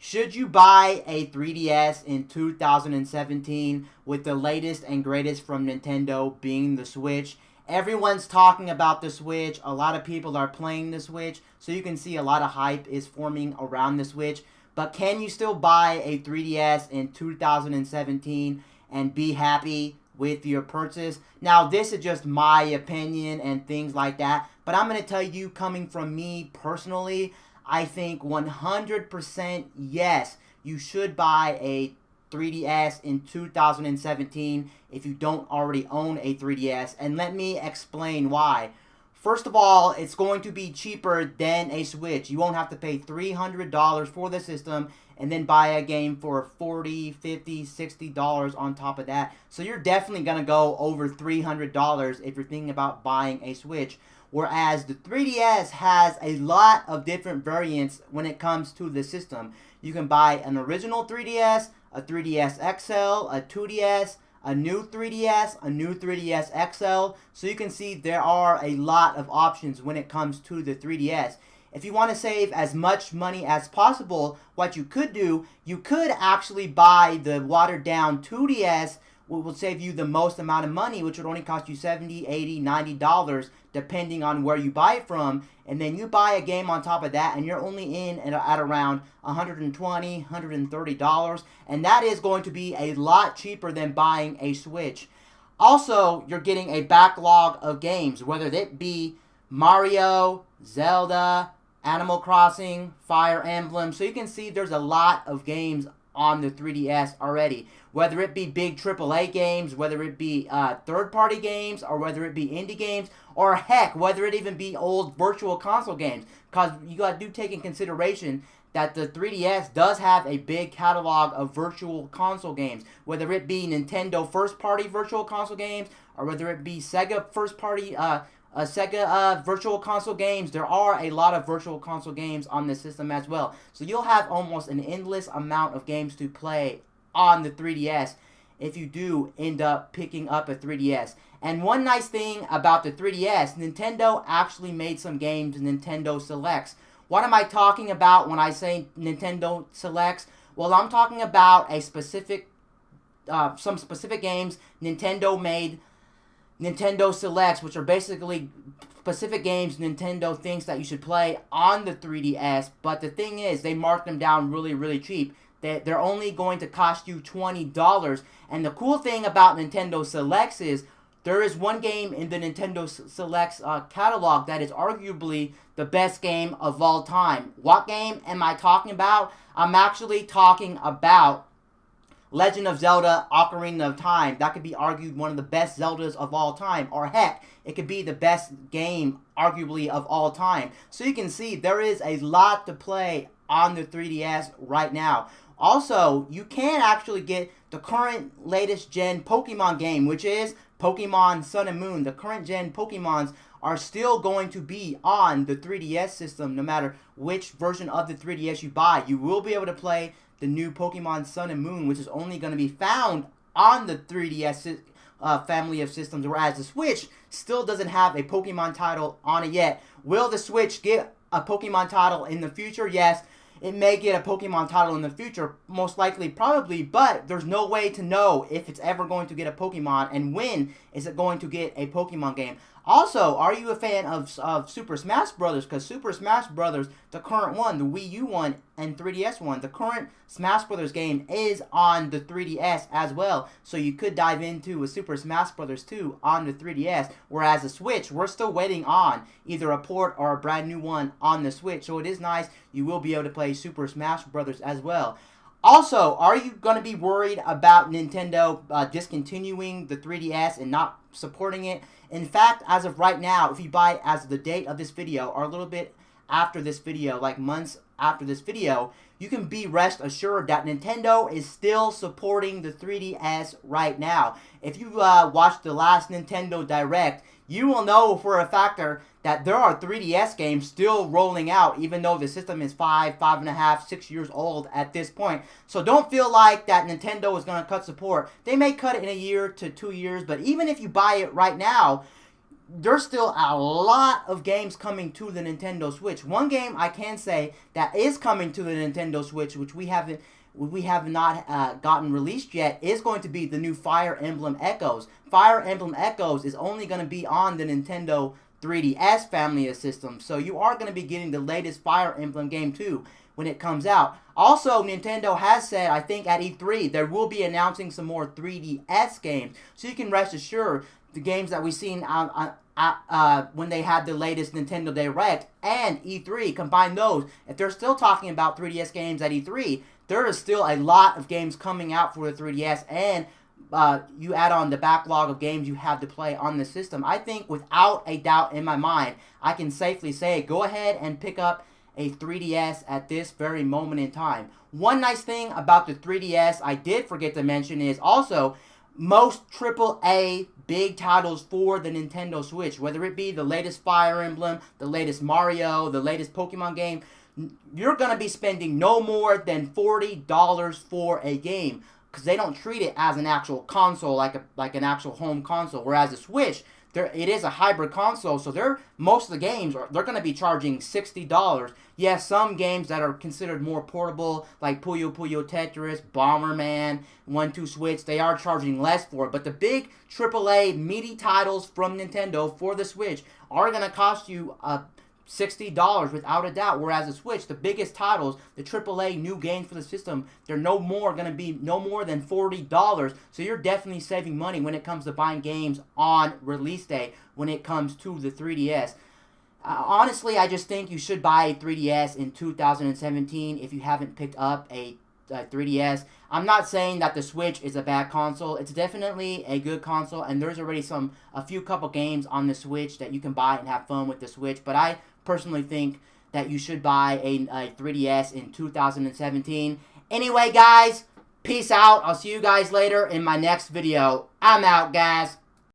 Should you buy a 3DS in 2017 with the latest and greatest from Nintendo being the Switch? Everyone's talking about the Switch. A lot of people are playing the Switch. So you can see a lot of hype is forming around the Switch. But can you still buy a 3DS in 2017 and be happy with your purchase? Now, this is just my opinion and things like that. But I'm going to tell you, coming from me personally, I think 100% yes, you should buy a 3DS in 2017 if you don't already own a 3DS. And let me explain why. First of all, it's going to be cheaper than a Switch. You won't have to pay $300 for the system and then buy a game for $40, $50, $60 on top of that. So you're definitely going to go over $300 if you're thinking about buying a Switch. Whereas the 3DS has a lot of different variants when it comes to the system. You can buy an original 3DS, a 3DS XL, a 2DS, a new 3DS, a new 3DS XL. So you can see there are a lot of options when it comes to the 3DS. If you want to save as much money as possible, what you could do, you could actually buy the watered down 2DS, which will save you the most amount of money, which would only cost you $70, $80, $90, depending on where you buy it from. And then you buy a game on top of that, and you're only in at around $120, $130. And that is going to be a lot cheaper than buying a Switch. Also, you're getting a backlog of games, whether it be Mario, Zelda, Animal Crossing, Fire Emblem. So you can see there's a lot of games on the 3DS already. Whether it be big AAA games, whether it be third-party games, or whether it be indie games, or heck, whether it even be old virtual console games. Because you got to take in consideration that the 3DS does have a big catalog of virtual console games. Whether it be Nintendo first-party virtual console games, or whether it be Sega first-party Sega virtual console games. There are a lot of virtual console games on the system as well. So you'll have almost an endless amount of games to play on the 3DS if you do end up picking up a 3DS. And one nice thing about the 3DS, Nintendo actually made some games Nintendo Selects. What am I talking about when I say Nintendo Selects? Well, I'm talking about a specific, some specific games Nintendo made Nintendo Selects, which are basically specific games Nintendo thinks that you should play on the 3DS. But the thing is, they mark them down really, really cheap. They're only going to cost you $20. And the cool thing about Nintendo Selects is there is one game in the Nintendo Selects catalog that is arguably the best game of all time. What game am I talking about? I'm actually talking about Legend of Zelda Ocarina of Time. That could be argued one of the best Zeldas of all time. Or heck, it could be the best game arguably of all time. So you can see there is a lot to play on the 3DS right now. Also, you can actually get the current latest gen Pokemon game, which is Pokemon Sun and Moon. The current gen Pokemons are still going to be on the 3DS system no matter which version of the 3DS you buy. You will be able to play the new Pokemon Sun and Moon, which is only going to be found on the 3DS family of systems, whereas the Switch still doesn't have a Pokemon title on it yet. Will the Switch get a Pokemon title in the future? Yes. It may get a Pokemon title in the future, most likely, probably, but there's no way to know if it's ever going to get a Pokemon and when is it going to get a Pokemon game. Also, are you a fan of Super Smash Bros.? Because Super Smash Bros., the current one, the Wii U one and 3DS one, the current Smash Bros. Game is on the 3DS as well. So you could dive into a Super Smash Bros. 2 on the 3DS. Whereas the Switch, we're still waiting on either a port or a brand new one on the Switch. So it is nice. You will be able to play Super Smash Bros. As well. Also, are you going to be worried about Nintendo discontinuing the 3DS and not supporting it? In fact, as of right now, if you buy it as of the date of this video or a little bit after this video, like months after this video, you can be rest assured that Nintendo is still supporting the 3DS right now. If you watched the last Nintendo Direct, you will know for a factor that there are 3DS games still rolling out, even though the system is 5.5, 6 years old at this point. So don't feel like that Nintendo is going to cut support. They may cut it in a year to 2 years, but even if you buy it right now, there's still a lot of games coming to the Nintendo Switch. One game I can say that is coming to the Nintendo Switch, which we have not gotten released yet, is going to be the new Fire Emblem Echoes. Fire Emblem Echoes is only going to be on the Nintendo 3DS family of systems, so you are going to be getting the latest Fire Emblem game too when it comes out. Also, Nintendo has said, I think at E3, there will be announcing some more 3DS games, so you can rest assured the games that we've seen when they had the latest Nintendo Direct and E3, combine those. If they're still talking about 3DS games at E3, there is still a lot of games coming out for the 3DS, and you add on the backlog of games you have to play on the system. I think without a doubt in my mind, I can safely say go ahead and pick up a 3DS at this very moment in time. One nice thing about the 3DS I did forget to mention is also most AAA big titles for the Nintendo Switch, whether it be the latest Fire Emblem, the latest Mario, the latest Pokemon game, you're going to be spending no more than $40 for a game, because they don't treat it as an actual console, like an actual home console. Whereas the Switch, it is a hybrid console, so most of the games they're going to be charging $60. Yes, some games that are considered more portable, like Puyo Puyo Tetris, Bomberman, 1-2 Switch, they are charging less for it. But the big AAA meaty titles from Nintendo for the Switch are going to cost you $60 without a doubt. Whereas the Switch, the biggest titles, the AAA new games for the system, they're going to be no more than $40. So you're definitely saving money when it comes to buying games on release day when it comes to the 3DS. Honestly, I just think you should buy a 3DS in 2017 if you haven't picked up a 3DS. I'm not saying that the Switch is a bad console. It's definitely a good console, and there's already a few couple games on the Switch that you can buy and have fun with the Switch. But I personally think that you should buy a 3DS in 2017. Anyway, guys, peace out. I'll see you guys later in my next video. I'm out, guys.